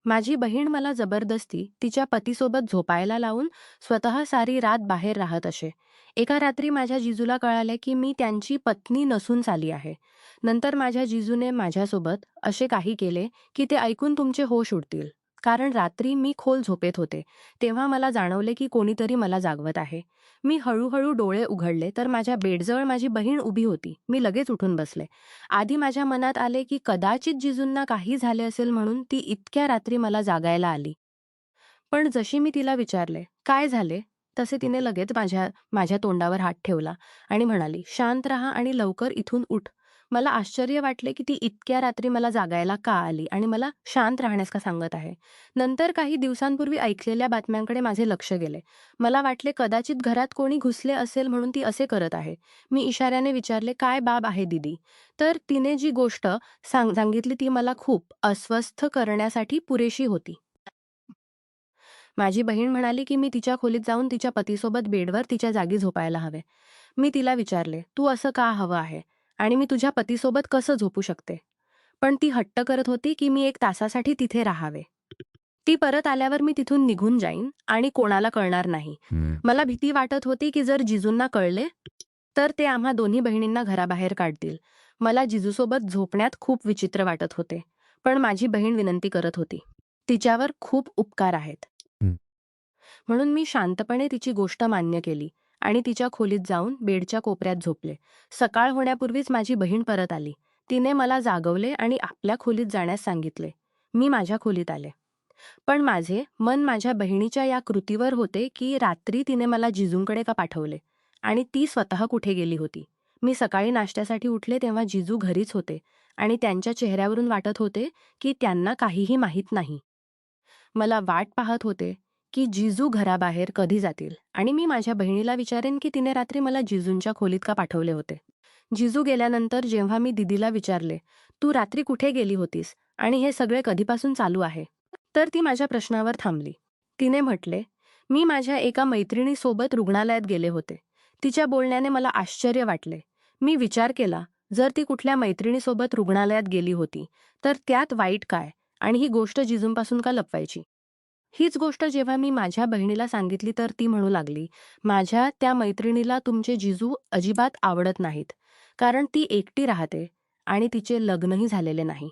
माझी बहीण मला जबरदस्ती तिच्या पतीसोबत झोपायला लावून स्वतः सारी रात बाहेर राहत असे. एका रात्री माझ्या जिजूला कळाले की मी त्यांची पत्नी नसून चाली आहे. नंतर माझ्या जिजूने माझ्यासोबत असे काही केले की ते ऐकून तुमचे होश उडतील. कारण रात्री मी खोल झोपेत होते, तेव्हा मला जाणवले की कोणीतरी मला जागवत आहे. मी हळूहळू डोळे उघडले तर माझ्या बेडजवळ माझी बहीण उभी होती. मी लगेच उठून बसले. आधी माझ्या मनात आले की कदाचित जिजूंना काही झाले असेल म्हणून ती इतक्या रात्री मला जागायला आली. पण जशी मी तिला विचारले, "काय झाले?" तसे तिने लगेच माझ्या माझ्या तोंडावर हात ठेवला आणि म्हणाली, "शांत राहा आणि लवकर इथून उठ." मला आश्चर्य वाटले की ती इतक्या रात्री मला जागायला का आली आणि मला शांत राहण्यास का सांगत आहे. नंतर काही दिवसांपूर्वी ऐकलेल्या बातम्यांकडे माझे लक्ष गेले. मला वाटले कदाचित घरात कोणी घुसले असेल म्हणून ती असे करत आहे. मी इशाऱ्याने विचारले, "काय बाब आहे दीदी?" तर तिने जी गोष्ट सांगितली ती मला खूप अस्वस्थ करण्यासाठी पुरेशी होती. माझी बहीण म्हणाली की मी तिच्या खोलीत जाऊन तिच्या पतीसोबत बेडवर तिच्या जागी झोपायला हवे. मी तिला विचारले, "तू असं का हवं आहे? आणि मी तुझ्या पतीसोबत कसं झोपू शकते?" पण ती हट्ट करत होती की मी 1 तासासाठी तिथे राहावे. ती परत आल्यावर मी तिथून निघून जाईन आणि कोणाला कळणार नाही. मला भीती वाटत होती की जर जिजूंना कळले, तर ते आम्हा दोन्ही बहिणींना घराबाहेर काढतील. मला जिजूसोबत झोपण्यात खूप विचित्र वाटत होते. पण माझी बहीण विनंती करत होती. तिच्यावर खूप उपकार आहेत. हं. म्हणून मी शांतपणे तिची गोष्ट मान्य केली आणि तिच्या खोलीत जाऊन बेडच्या कोपऱ्यात झोपले. सकाळ होण्यापूर्वीच माझी बहीण परत आली. तिने मला जागवले आणि आपल्या खोलीत जाण्यास सांगितले. मी माझ्या खोलीत आले. पण माझे मन माझ्या बहिणीच्या या कृतीवर होते की रात्री तिने मला जिजूंकडे का पाठवले आणि ती स्वतः कुठे गेली होती. मी सकाळी नाश्त्यासाठी उठले तेव्हा जिजू घरीच होते आणि त्यांच्या चेहऱ्यावरून वाटत होते की त्यांना काहीही माहीत नाही. मला वाट पाहत होते की जिजू घराबाहेर कधी जातील आणि मी माझ्या बहिणीला विचारेन की तिने रात्री मला जिजूंच्या खोलीत का पाठवले होते. जिजू गेल्यानंतर जेव्हा मी दीदीला विचारले, "तू रात्री कुठे गेली होतीस आणि हे सगळे कधीपासून चालू आहे?" तर ती माझ्या प्रश्नावर थांबली. तिने म्हटले, "मी माझ्या एका मैत्रिणीसोबत रुग्णालयात गेले होते." तिच्या बोलण्याने मला आश्चर्य वाटले. मी विचार केला, जर ती कुठल्या मैत्रिणीसोबत रुग्णालयात गेली होती, तर त्यात वाईट काय आणि ही गोष्ट जिजूंपासून का लपवायची? हीच गोष्ट जेव्हा मी माझ्या बहिणीला सांगितली तर ती म्हणू लागली, "माझ्या त्या मैत्रिणीला तुमचे जिजू अजिबात आवडत नाहीत. कारण ती एकटी राहते आणि तिचे लग्नही झालेले नाही."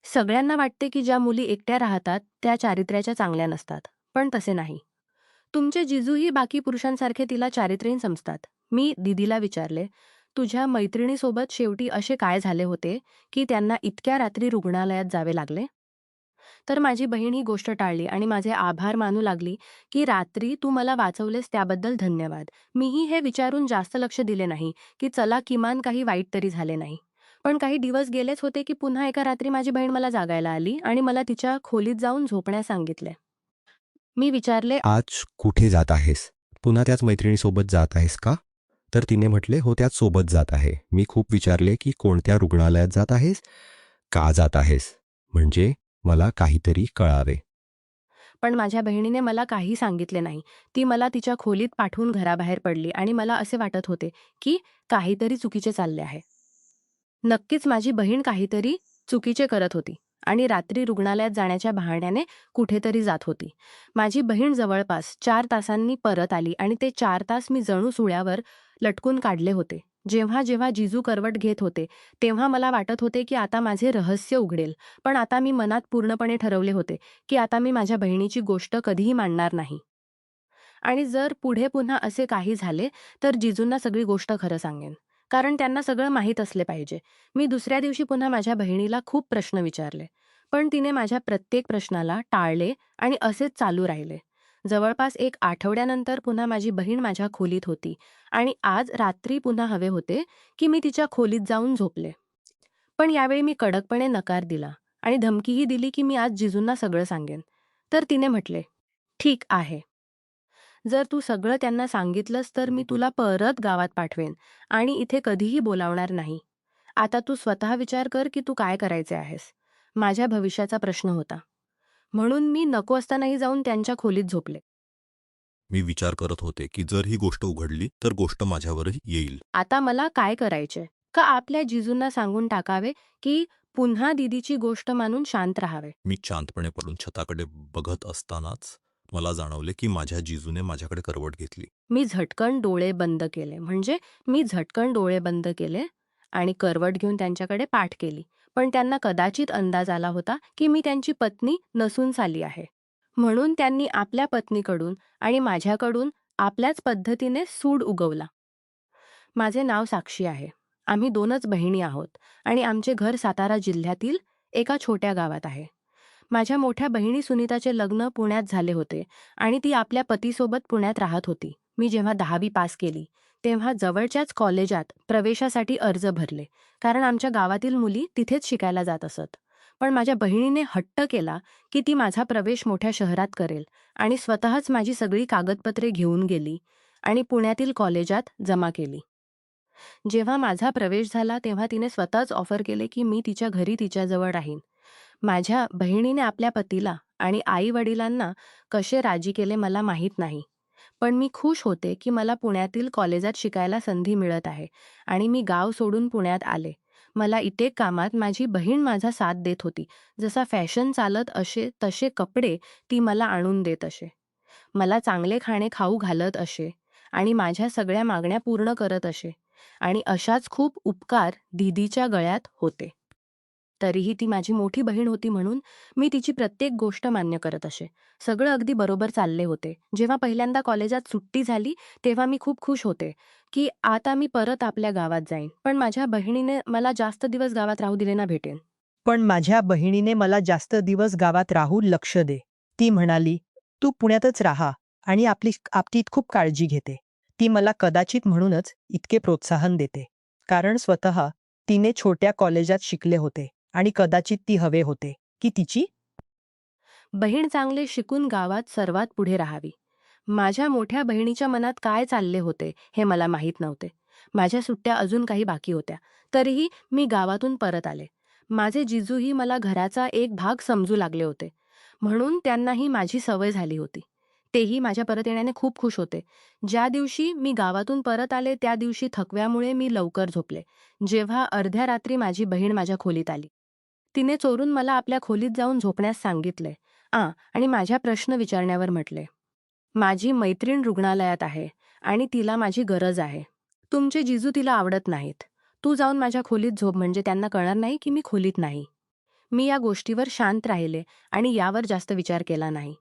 सगळ्यांना वाटते की ज्या मुली एकट्या राहतात त्या चारित्र्याच्या चांगल्या नसतात. पण तसे नाही. तुमचे जिजूही बाकी पुरुषांसारखे तिला चारित्र्यहीन समजतात. मी दीदीला विचारले, "तुझ्या मैत्रिणीसोबत शेवटी असे काय झाले होते की त्यांना इतक्या रात्री रुग्णालयात जावे लागले?" तर माझी बहीण ही गोष्ट टाळली आणि माझे आभार मानू लागली की रात्री तू मला वाचवलेस त्याबद्दल धन्यवाद. मीही हे विचारून जास्त लक्ष दिले नाही की चला किमान काही वाईट तरी झाले नाही. पण काही दिवस गेलेच होते की पुन्हा एका रात्री माझी बहीण मला जागायला आली आणि मला तिच्या खोलीत जाऊन झोपण्यास सांगितले. मी विचारले, आज कुठे जात आहेस? पुन्हा त्याच मैत्रिणीसोबत जात आहेस का? तर तिने म्हटले, "हो, त्याच सोबत जात आहे." मी खूप विचारले, की "कोणत्या रुग्णालयात जात आहेस? का जात आहेस?" म्हणजे मला काहीतरी कळावे. पण माझ्या बहिणीने मला काही सांगितले नाही. ती मला तिच्या खोलीत पाठवून घराबाहेर पडली आणि मला असे वाटत होते की काहीतरी चुकीचे चालले आहे. नक्कीच माझी बहीण काहीतरी चुकीचे करत होती आणि रात्री रुग्णालयात जाण्याच्या बहाण्याने कुठेतरी जात होती. माझी बहीण जवळपास 4 तासांनी परत आली आणि ते 4 तास मी जणू सुळ्यावर लटकून काढले होते. जेव्हा जेव्हा जिजू करवट घेत होते, तेव्हा मला वाटत होते की आता माझे रहस्य उघडेल. पण आता मी मनात पूर्णपणे ठरवले होते की आता मी माझ्या बहिणीची गोष्ट कधीही मांडणार नाही. आणि जर पुढे पुन्हा असे काही झाले, तर जिजूंना सगळी गोष्ट खरं सांगेन. कारण त्यांना सगळं माहीत असले पाहिजे. मी दुसऱ्या दिवशी पुन्हा माझ्या बहिणीला खूप प्रश्न विचारले. पण तिने माझ्या प्रत्येक प्रश्नाला टाळले आणि असेच चालू राहिले. जवळपास 1 आठवड्यानंतर पुन्हा माझी बहीण माझ्या खोलीत होती आणि आज रात्री पुन्हा हवे होते, की मी तिच्या खोलीत जाऊन झोपले. पण यावेळी मी कडकपणे नकार दिला आणि धमकीही दिली, की मी आज जिजूंना सगळं सांगेन. तर तिने म्हटले, "ठीक आहे. जर तू सगळं त्यांना सांगितलंस तर मी तुला परत गावात पाठवेन आणि इथे कधीही बोलावणार नाही. आता तू स्वतः विचार कर की तू काय करायचे आहेस." माझ्या भविष्याचा प्रश्न होता. म्हणून मी नको असतानाही जाऊन त्यांच्या खोलीत झोपले. मी विचार करत होते की जर ही गोष्ट उघडली तर गोष्ट माझ्यावरही येईल. आता मला काय करायचे? का आपल्या जिजूंना सांगून टाकावे की पुन्हा दीदीची गोष्ट मानून शांत राहावे. मी शांतपणे पडून छताकडे बघत असतानाच मला जाणवले की माझ्या जिजूने माझ्याकडे करवट घेतली. मी झटकन डोळे बंद केले. मी झटकन डोळे बंद केले आणि करवट घेऊन त्यांच्याकडे पाठ केली. पण त्यांना कदाचित अंदाज आला होता की मी त्यांची पत्नी नसून साली आहे. म्हणून त्यांनी आपल्या पत्नीकडून आणि माझ्याकडून आपल्याच पद्धतीने सूड उगवला. माझे नाव साक्षी आहे. आम्ही 2च बहिणी आहोत आणि आमचे घर सातारा जिल्ह्यातील एका छोट्या गावात आहे. माझ्या मोठ्या बहिणी सुनीताचे लग्न पुण्यात झाले होते आणि ती आपल्या पतीसोबत पुण्यात राहत होती. मी जेव्हा 10वी पास केली तेव्हा जवळच्याच कॉलेजात प्रवेशासाठी अर्ज भरले, कारण आमच्या गावातील मुली तिथेच शिकायला जात असत. पण माझ्या बहिणीने हट्ट केला की ती माझा प्रवेश मोठ्या शहरात करेल आणि स्वतःच माझी सगळी कागदपत्रे घेऊन गेली आणि पुण्यातील कॉलेजात जमा केली. जेव्हा माझा प्रवेश झाला तेव्हा तिने स्वतःच ऑफर केले की मी तिच्या घरी तिच्याजवळ राहीन. माझ्या बहिणीने आपल्या पतीला आणि आई-वडिलांना कसे राजी केले मला माहीत नाही. पण मी खुश होते की मला पुण्यातील कॉलेजात शिकायला संधी मिळत आहे आणि मी गाव सोडून पुण्यात आले. मला इथे कामात माझी बहीण माझा साथ देत होती. जसा फॅशन चालत असे तसे कपडे ती मला आणून देत असे. मला चांगले खाणे खाऊ घालत असे आणि माझ्या सगळ्या मागण्या पूर्ण करत असे. आणि अशाच खूप उपकार दीदीच्या गळ्यात होते. तरीही ती माझी मोठी बहीण होती म्हणून मी तिची प्रत्येक गोष्ट मान्य करत असे. सगळं अगदी बरोबर चालले होते. जेव्हा पहिल्यांदा कॉलेजात सुट्टी झाली तेव्हा मी खूप खुश होते की आता मी परत आपल्या गावात जाईन. पण माझ्या बहिणीने मला जास्त दिवस गावात राहू दिले ना भेटेन. पण माझ्या बहिणीने मला जास्त दिवस गावात राहू लक्ष दे. ती म्हणाली, तू पुण्यातच राहा आणि आपली खूप काळजी घेते. ती मला कदाचित म्हणूनच इतके प्रोत्साहन देते. कारण स्वतः तिने छोट्या कॉलेजात शिकले होते आणि कदाचित ती हवे होते की तिची बहीण चांगले शिकून गावात सर्वात पुढे राहावी. माझ्या मोठ्या बहिणीच्या मनात काय चालले होते हे मला माहीत नव्हते. माझ्या सुट्ट्या अजून काही बाकी होत्या. तरीही मी गावातून परत आले. माझे जिजूही मला घराचा एक भाग समजू लागले होते. म्हणून त्यांनाही माझी सवय झाली होती. तेही माझ्या परत येण्याने खूप खुश होते. ज्या दिवशी मी गावातून परत आले त्या दिवशी थकव्यामुळे मी लवकर झोपले. जेव्हा अर्ध्या रात्री माझी बहीण माझ्या खोलीत आली. तिने चोरून मला आपल्या खोलीत जाऊन झोपण्यास सांगितले. आणि माझ्या प्रश्न विचारण्यावर म्हटले, माझी मैत्रीण रुग्णालयात आहे आणि तिला माझी गरज आहे. तुमचे जिजू तिला आवडत नाहीत. तू जाऊन माझ्या खोलीत झोप म्हणजे त्यांना कळणार नाही की मी खोलीत नाही. मी या गोष्टीवर शांत राहिले आणि यावर जास्त विचार केला नाही.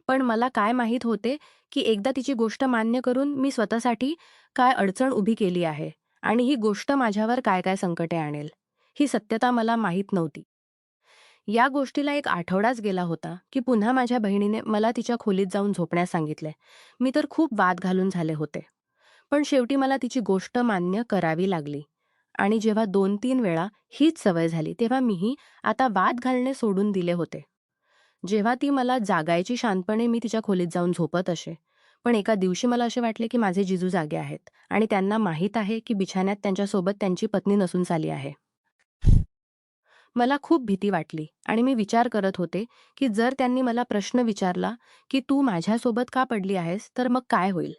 पण मला काय माहीत होते की एकदा तिची गोष्ट मान्य करून मी स्वतःसाठी काय अडचण उभी केली आहे आणि ही गोष्ट माझ्यावर काय काय संकटे आणेल. ही सत्यता मला माहीत नव्हती. या गोष्टीला एक आठवडाच गेला होता की पुन्हा माझ्या बहिणीने मला तिच्या खोलीत जाऊन झोपण्यास सांगितले. मी तर खूप वाद घालून झाले होते. पण शेवटी मला तिची गोष्ट मान्य करावी लागली. आणि जेव्हा 2-3 वेळा हीच सवय झाली तेव्हा मीही आता वाद घालणे सोडून दिले होते. जेव्हा ती मला जागायची शांतपणे मी तिच्या खोलीत जाऊन झोपत असे. पण एका दिवशी मला असे वाटले की माझे जिजू जागे आहेत आणि त्यांना माहीत आहे की बिछाण्यात त्यांच्यासोबत त्यांची पत्नी नसून साली आहे. मला खूप भीती वाटली आणि मी विचार करत होते की जर त्यांनी मला प्रश्न विचारला की तू माझ्यासोबत का पडली आहेस तर मग काय होईल.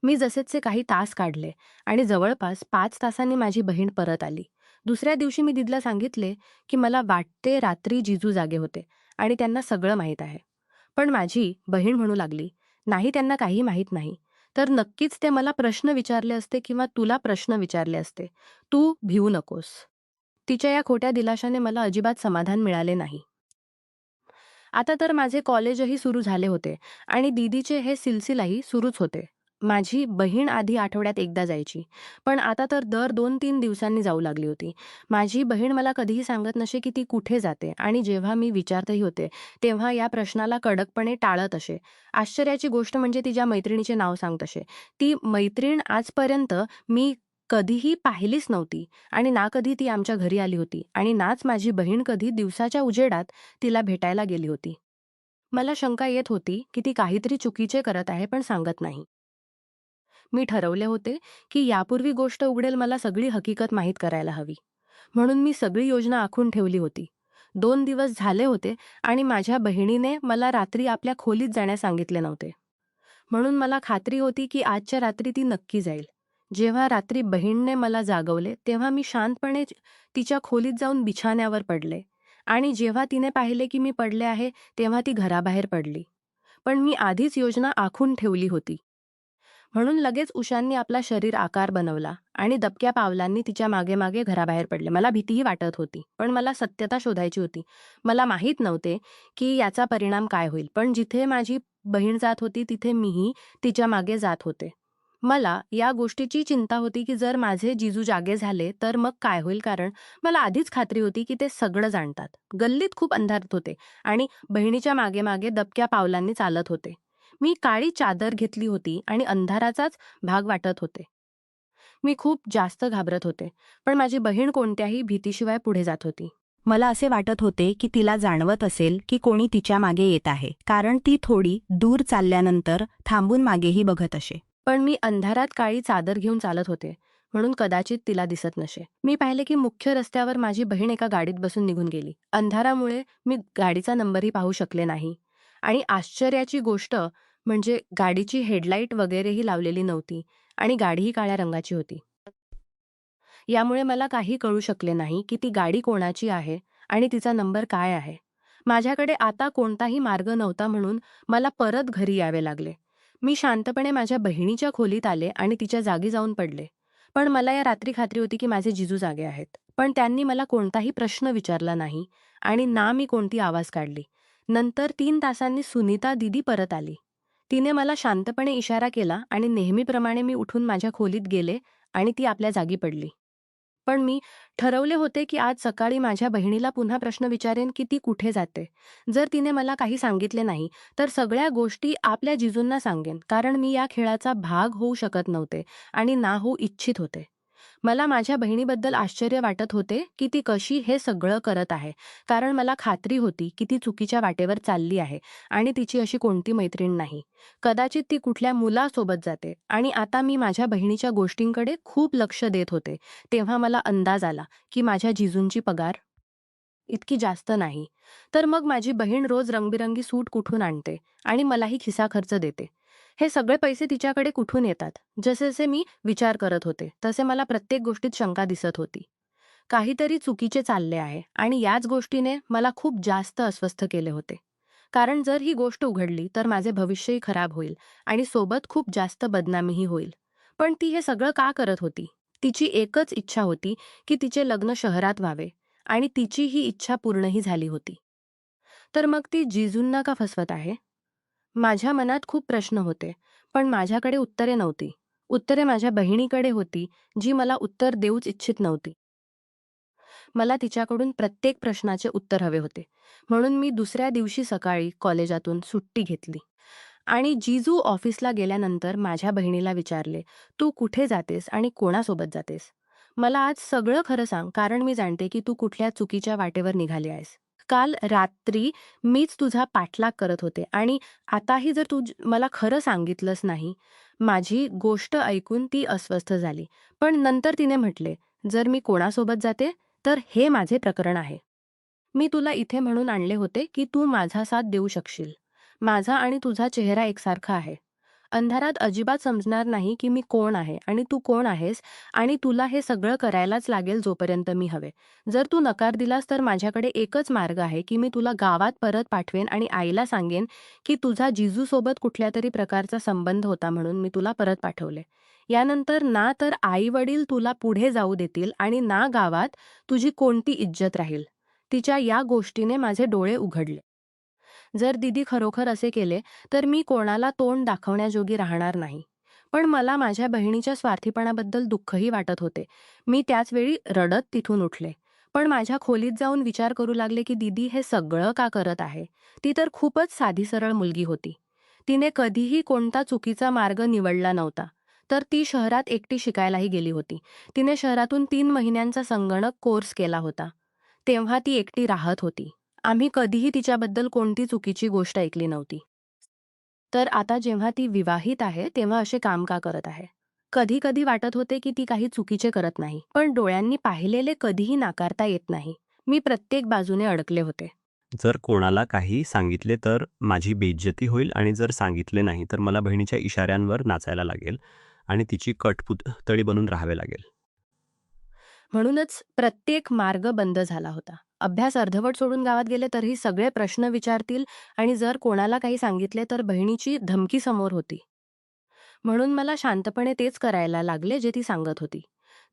मी जसेचे काही तास काढले आणि जवळपास 5 तासांनी माझी बहीण परत आली. दुसऱ्या दिवशी मी दीदीला सांगितले की मला वाटते रात्री जिजू जागे होते आणि त्यांना सगळं माहीत आहे. पण माझी बहीण म्हणू लागली, नाही त्यांना काही माहीत नाही. तर नक्कीच ते मला प्रश्न विचारले असते किंवा तुला प्रश्न विचारले असते. तू भिवू नकोस. तिच्या या खोट्या दिलाशाने मला अजिबात समाधान मिळाले नाही. आता तर माझे कॉलेजही सुरू झाले होते आणि दीदीचे हे सिलसिलाही सुरूच होते. माझी बहीण आधी आठवड्यात एकदा जायची, पण आता तर दर 2-3 दिवसांनी जाऊ लागली होती. माझी बहीण मला कधीही सांगत नसे की ती कुठे जाते आणि जेव्हा मी विचारतही होते, तेव्हा या प्रश्नाला कडकपणे टाळत असे. आश्चर्याची गोष्ट म्हणजे ती ज्या मैत्रिणीचे नाव सांगत असे, ती मैत्रीण आजपर्यंत मी कधीही पाहिलीच नव्हती आणि ना कधी ती आमच्या घरी आली होती आणि नाच माझी बहीण कधी दिवसाच्या उजेडात तिला भेटायला गेली होती. मला शंका येत होती की ती काहीतरी चुकीचे करत आहे पण सांगत नाही. मी ठरवले होते की यापूर्वी गोष्ट उघडेल मला सगळी हकीकत माहीत करायला हवी. म्हणून मी सगळी योजना आखून ठेवली होती. 2 दिवस झाले होते आणि माझ्या बहिणीने मला रात्री आपल्या खोलीत जाण्यास सांगितले नव्हते. म्हणून मला खात्री होती की आजच्या रात्री ती नक्की जाईल. जेव्हा रात्री बहीणने मला जागवले तेव्हा मी शांतपणे तिच्या खोलीत जाऊन बिछाण्यावर पडले आणि जेव्हा तिने पाहिले की मी पडले आहे तेव्हा ती घराबाहेर पडली. पण मी आधीच योजना आखून ठेवली होती. म्हणून लगेच उषांनी आपला शरीर आकार बनवला आणि दबक्या पावलांनी तिच्या मागे मागे घराबाहेर पडले. मला भीतीही वाटत होती, पण मला सत्यता शोधायची होती. मला माहीत नव्हते की याचा परिणाम काय होईल, पण जिथे माझी बहीण जात होती तिथे मीही तिच्या मागे जात होते. मला या गोष्टीची चिंता होती की जर माझे जिजू जागे झाले तर मग काय होईल, कारण मला आधीच खात्री होती की ते सगळं जाणतात. गल्लीत खूप अंधारात होते आणि बहिणीच्या मागे मागे दबक्या पावलांनी चालत होते. मी काळी चादर घेतली होती आणि अंधाराचाच भाग वाटत होते. मी खूप जास्त घाबरत होते, पण माझी बहीण कोणत्याही भीतीशिवाय पुढे जात होती. मला असे वाटत होते की तिला जाणवत असेल की कोणी तिच्या मागे येत आहे, कारण ती थोडी दूर चालल्यानंतर थांबून मागेही बघत असे. पण मी अंधारात काळी चादर घेऊन चालत होते, म्हणून कदाचित तिला दिसत नसे. मी पाहिले की मुख्य रस्त्यावर माझी बहीण एका गाडीत बसून निघून गेली. अंधारामुळे मी गाडीचा नंबरही पाहू शकले नाही. आणि आश्चर्याची गोष्ट म्हणजे गाडीची हेडलाईट वगैरेही लावलेली नव्हती आणि गाडीही काळ्या रंगाची होती. यामुळे मला काही कळू शकले नाही की ती गाडी कोणाची आहे आणि तिचा नंबर काय आहे. माझ्याकडे आता कोणताही मार्ग नव्हता, म्हणून मला परत घरी यावे लागले. मी शांतपणे माझ्या बहिणीच्या खोलीत आले आणि तिच्या जागी जाऊन पडले. पण मला या रात्री खात्री होती की माझे जिजू जागे आहेत. पण त्यांनी मला कोणताही प्रश्न विचारला नाही आणि ना मी कोणती आवाज काढली. नंतर 3 तासांनी सुनीता दीदी परत आली. तिने मला शांतपणे इशारा केला आणि नेहमीप्रमाणे मी उठून माझ्या खोलीत गेले आणि ती आपल्या जागी पडली. पण मी ठरवले होते की आज सकाळी माझ्या बहिणीला पुन्हा प्रश्न विचारेन की ती कुठे जाते. जर तिने मला काही सांगितले नाही तर सगळ्या गोष्टी आपल्या जिजूंना सांगेन, कारण मी या खेळाचा भाग होऊ शकत नव्हते आणि ना होऊ इच्छित होते. मला माझ्या बहिणीबद्दल आश्चर्य वाटत होते की ती कशी हे सगळं करत आहे, कारण मला खात्री होती की ती चुकीच्या वाटेवर चालली आहे आणि तिची अशी कोणती मैत्रीण नाही. कदाचित ती कुठल्या मुलासोबत जाते आणि आता मी माझ्या बहिणीच्या गोष्टींकडे खूप लक्ष देत होते. तेव्हा मला अंदाज आला की माझ्या जिजूंची पगार इतकी जास्त नाही. तर मग माझी बहीण रोज रंगबिरंगी सूट कुठून आणते आणि मलाही खिसा खर्च देते. हे सगळे पैसे तिच्याकडे कुठून येतात? जसे मी विचार करत होते तसे मला प्रत्येक गोष्टीत शंका दिसत होती. काहीतरी चुकीचे चालले आहे आणि याच गोष्टीने मला खूप जास्त अस्वस्थ केले होते. कारण जर ही गोष्ट उघडली तर माझे भविष्यही खराब होईल आणि सोबत खूप जास्त बदनामीही होईल. पण ती हे सगळं का करत होती? तिची एकच इच्छा होती की तिचे लग्न शहरात व्हावे आणि तिची ही इच्छा पूर्णही झाली होती. तर मग ती जिजूंना का फसवत आहे? माझ्या मनात खूप प्रश्न होते, पण माझ्याकडे उत्तरे नव्हती. उत्तरे माझ्या बहिणीकडे होती, जी मला उत्तर देऊच इच्छित नव्हती. मला तिच्याकडून प्रत्येक प्रश्नाचे उत्तर हवे होते. म्हणून मी दुसऱ्या दिवशी सकाळी कॉलेजातून सुट्टी घेतली आणि जिजू ऑफिसला गेल्यानंतर माझ्या बहिणीला विचारले, "तू कुठे जातेस आणि कोणासोबत जातेस? मला आज सगळं खरं सांग, कारण मी जाणते की तू कुठल्या चुकीच्या वाटेवर निघाली आहेस. काल रात्री मीच तुझा पाठलाग करत होते आणि आताही जर तू मला खरं सांगितलंस नाही." माझी गोष्ट ऐकून ती अस्वस्थ झाली. पण नंतर तिने म्हटले, "जर मी कोणासोबत जाते तर हे माझे प्रकरण आहे. मी तुला इथे म्हणून आणले होते की तू माझा साथ देऊ शकशील. माझा आणि तुझा चेहरा एकसारखा आहे. अंधारात अजिबात समजणार नाही की मी कोण आहे आणि तू कोण आहेस आणि तुला हे सगळं करायलाच लागेल जोपर्यंत मी हवे. जर तू नकार दिलास तर माझ्याकडे एकच मार्ग आहे की मी तुला गावात परत पाठवेन आणि आईला सांगेन की तुझा जिजूसोबत कुठल्यातरी प्रकारचा संबंध होता म्हणून मी तुला परत पाठवले. यानंतर ना तर आई-वडील तुला पुढे जाऊ देतील आणि ना गावात तुझी कोणती इज्जत राहील." तिच्या या गोष्टीने माझे डोळे उघडले. जर दीदी खरोखर असे केले तर मी कोणाला तोंड दाखवण्याजोगी राहणार नाही. पण मला माझ्या बहिणीच्या स्वार्थीपणाबद्दल दुःखही वाटत होते. मी त्याच वेळी रडत तिथून उठले. पण माझ्या खोलीत जाऊन विचार करू लागले की दीदी हे सगळं का करत आहे? ती तर खूपच साधी सरळ मुलगी होती. तिने कधीही कोणता चुकीचा मार्ग निवडला नव्हता. तर ती शहरात एकटी शिकायलाही गेली होती. तिने शहरातून 3 महिन्यांचा संगणक कोर्स केला होता. तेव्हा ती एकटी राहत होती. आम्ही कधीही तिच्याबद्दल कोणती चुकीची गोष्ट ऐकली नव्हती. तर आता जेव्हा ती विवाहित आहे तेव्हा असे काम का करत आहे? कधी कधी वाटत होते की ती काही चुकीचे करत नाही, पण डोळ्यांनी पाहिलेले कधीही नाकारता येत नाही. मी प्रत्येक बाजूने अडकले होते. जर कोणाला काही सांगितले तर माझी बेइज्जती होईल आणि जर सांगितले नाही तर मला बहिणीच्या इशाऱ्यांवर नाचायला लागेल आणि तिची कठपुतळी बनून राहावे लागेल. म्हणूनच प्रत्येक मार्ग बंद झाला होता. अभ्यास अर्धवट सोडून गावात गेले तरीही सगळे प्रश्न विचारतील आणि जर कोणाला काही सांगितले तर बहिणीची धमकी समोर होती. म्हणून मला शांतपणे तेच करायला लागले जे ती सांगत होती.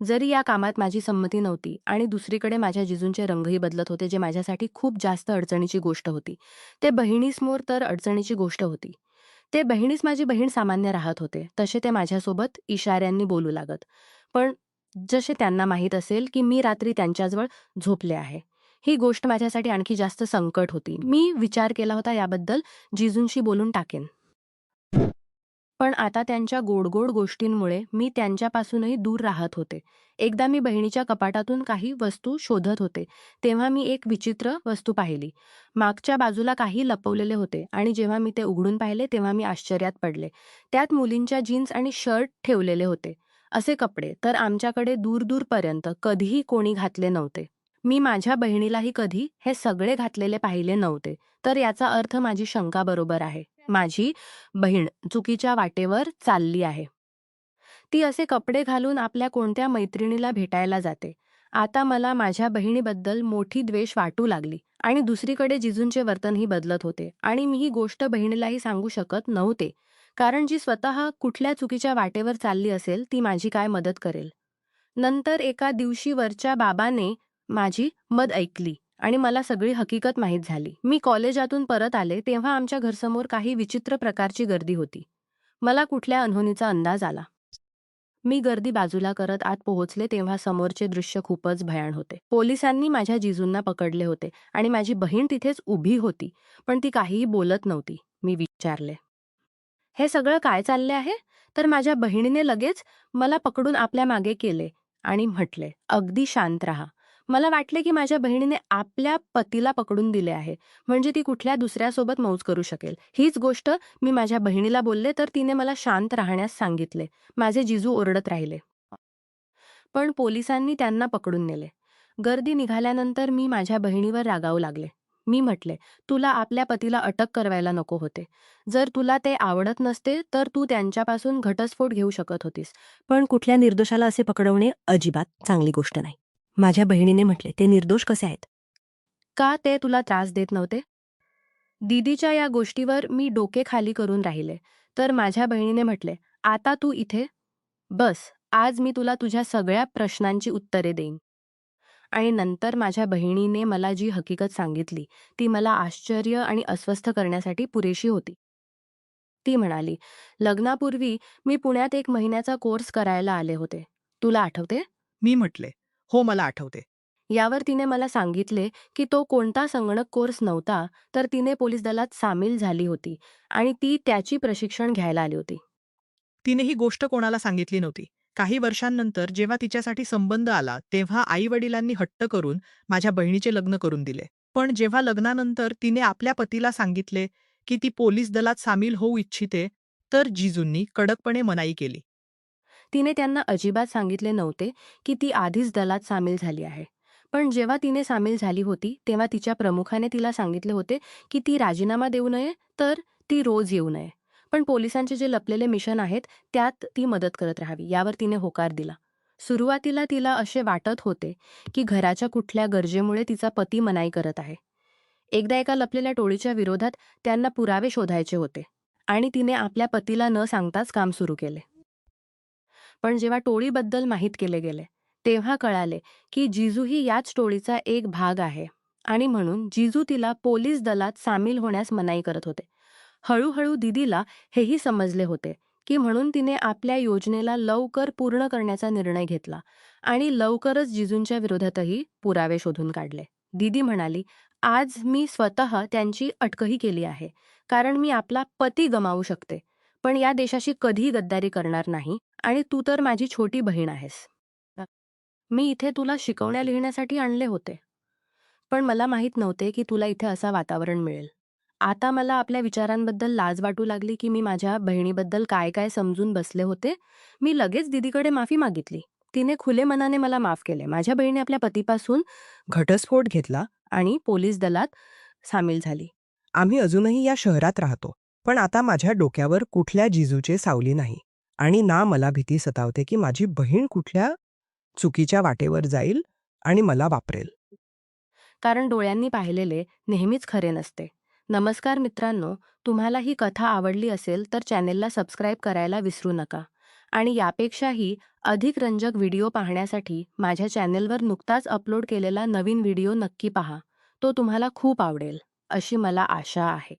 जरी या कामात माझी संमती नव्हती आणि दुसरीकडे माझ्या जिजूंचे रंगही बदलत होते, जे माझ्यासाठी खूप जास्त अडचणीची गोष्ट होती. ते बहिणीसमोर तर अडचणीची गोष्ट होती. ते बहिणीस माझी बहीण सामान्य राहत होते, तसे ते माझ्यासोबत इशाऱ्यांनी बोलू लागत. पण जसे त्यांना माहीत असेल की मी रात्री त्यांच्याजवळ झोपले आहे. ही गोष्ट माझ्यासाठी आणखी जास्त संकट होती. मी विचार केला होता याबद्दल जिजूंशी बोलून टाकेन. पण आता त्यांच्या गोड-गोड गोष्टींमुळे मी त्यांच्यापासूनही दूर राहत होते. एकदा मी बहिणीच्या कपाटातून काही वस्तू शोधत होते, तेव्हा मी एक विचित्र वस्तू पाहिली. मागच्या बाजूला काही लपवलेले होते आणि जेव्हा मी ते उघडून पाहिले तेव्हा मी आश्चर्यात पडले. त्यात मुलींच्या जीन्स आणि शर्ट ठेवलेले होते. असे कपडे तर आमच्याकडे दूर-दूरपर्यंत कधीही कोणी घातले नव्हते. मी माझ्या बहिणीलाही कधी हे सगळे घातलेले पाहिले नव्हते. तर याचा अर्थ माझी शंका बरोबर आहे. माझी बहीण चुकीच्या वाटेवर चालली आहे. ती असे कपडे घालून आपल्या कोणत्या मैत्रिणीला भेटायला जाते. आता मला माझ्या बहिणीबद्दल मोठी द्वेष वाटू लागली आणि दुसरीकडे जिजूंचे वर्तनही बदलत होते आणि मी ही गोष्ट बहिणीलाही सांगू शकत नव्हते. कारण जी स्वतः कुठल्या चुकीच्या वाटेवर चालली असेल ती माझी काय मदत करेल. नंतर एका दिवशी वरच्या बाबाने माझी मत ऐकली आणि मला सगळी हकीकत माहीत झाली. मी कॉलेजातून परत आले तेव्हा आमच्या घरासमोर काही विचित्र प्रकारची गर्दी होती. मला कुठल्या अनहोनीचा अंदाज आला. मी गर्दी बाजूला करत आत पोहोचले तेव्हा समोरचे दृश्य खूपच भयाण होते. पोलिसांनी माझ्या जिजूंना पकडले होते आणि माझी बहीण तिथेच उभी होती, पण ती काहीही बोलत नव्हती. मी विचारले, हे सगळं काय चालले आहे? तर माझ्या बहिणीने लगेच मला पकडून आपल्या मागे केले आणि म्हटले, अगदी शांत राहा. मला वाटले की माझ्या बहिणीने आपल्या पतीला पकडून दिले आहे, म्हणजे ती कुठल्या दुसऱ्यासोबत मौज करू शकेल. हीच गोष्ट मी माझ्या बहिणीला बोलले तर तिने मला शांत राहण्यास सांगितले. माझे जिजू ओरडत राहिले. पण पोलिसांनी त्यांना पकडून नेले. गर्दी निघाल्यानंतर मी माझ्या बहिणीवर रागावू लागले. मी म्हटले, तुला आपल्या पतीला अटक करायला नको होते. जर तुला ते आवडत नसते तर तू त्यांच्यापासून घटस्फोट घेऊ शकत होतीस. पण कुठल्या निर्दोषाला असे पकडवणे अजिबात चांगली गोष्ट नाही. माझ्या बहिणीने म्हटले, ते निर्दोष कसे आहेत? का ते तुला त्रास देत नव्हते? दीदीच्या या गोष्टीवर मी डोके खाली करून राहिले. तर माझ्या बहिणीने म्हटले, आता तू इथे बस. आज मी तुला तुझ्या सगळ्या प्रश्नांची उत्तरे देईन. आणि नंतर माझ्या बहिणीने मला जी हकीकत सांगितली ती मला आश्चर्य आणि अस्वस्थ करण्यासाठी पुरेशी होती. ती म्हणाली, लग्नापूर्वी मी पुण्यात 1 महिन्याचा कोर्स करायला आले होते. तुला आठवते? मी म्हटले, हो मला आठवते. यावर तिने मला सांगितले की तो कोणता संगणक कोर्स नव्हता, तर तिने पोलीस दलात सामील झाली होती आणि ती त्याची प्रशिक्षण घ्यायला आली होती. तिने ही गोष्ट कोणाला सांगितली नव्हती. काही वर्षांनंतर जेव्हा तिच्यासाठी संबंध आला तेव्हा आई-वडिलांनी हट्ट करून माझ्या बहिणीचे लग्न करून दिले. पण जेव्हा लग्नानंतर तिने आपल्या पतीला सांगितले की ती पोलीस दलात सामील होऊ इच्छिते, तर जिजूंनी कडकपणे मनाई केली. तिने त्यांना अजिबात सांगितले नव्हते की ती आधीच दलात सामील झाली आहे. पण जेव्हा तिने सामील झाली होती तेव्हा तिच्या प्रमुखाने तिला सांगितले होते की ती राजीनामा देऊ नये, तर ती रोज येऊ नये. पण पोलिसांचे जे लपलेले मिशन आहेत त्यात ती मदत करत राहावी, यावर तिने होकार दिला. सुरुवातीला तिला असे वाटत होते की घराच्या कुठल्या गरजेमुळे तिचा पती मनाई करत आहे. एकदा एका लपलेल्या टोळीच्या विरोधात त्यांना पुरावे शोधायचे होते आणि तिने आपल्या पतीला न सांगताच काम सुरू केले. पण जेव्हा टोळीबद्दल माहीत केले गेले तेव्हा कळाले की जिजू ही याच टोळीचा एक भाग आहे आणि म्हणून जिजू तिला पोलीस दलात सामील होण्यास मनाई करत होते. हळूहळू दीदीला हेही समजले होते की म्हणून तिने आपल्या योजनेला लवकर पूर्ण करण्याचा निर्णय घेतला आणि लवकरच जिजूंच्या विरोधातही पुरावे शोधून काढले. दीदी म्हणाली, आज मी स्वतः त्यांची अटकही केली आहे, कारण मी आपला पती गमावू शकते, पण या देशाशी कधीही गद्दारी करणार नाही आणि तू तर माझी छोटी बहीण आहेस. मी इथे तुला शिकवण्या लिहिण्यासाठी आणले होते, पण मला माहीत नव्हते की तुला इथे असं वातावरण मिळेल. आता मला आपल्या विचारांबद्दल लाज वाटू लागली की मी माझ्या बहिणीबद्दल काय काय समजून बसले होते. मी लगेच दीदीकडे माफी मागितली. तिने खुले मनाने मला माफ केले. माझ्या बहिणी आपल्या पतीपासून घटस्फोट घेतला आणि पोलीस दलात सामील झाली. आम्ही अजूनही या शहरात राहतो, पण आता माझ्या डोक्यावर कुठल्या जिजूचे सावली नाही. आणि ना मला भीती सतावते की माझी बहीण कुठल्या चुकीच्या वाटेवर जाईल आणि मला वापरेल. कारण डोळ्यांनी पाहिलेले नेहमीच खरे नसते. नमस्कार मित्रांनो, तुम्हाला ही कथा आवडली असेल तर चॅनेलला सबस्क्राईब करायला विसरू नका. आणि यापेक्षाही अधिक रंजक व्हिडिओ पाहण्यासाठी माझ्या चॅनेलवर नुकताच अपलोड केलेला नवीन व्हिडिओ नक्की पहा. तो तुम्हाला खूप आवडेल, अशी मला आशा आहे.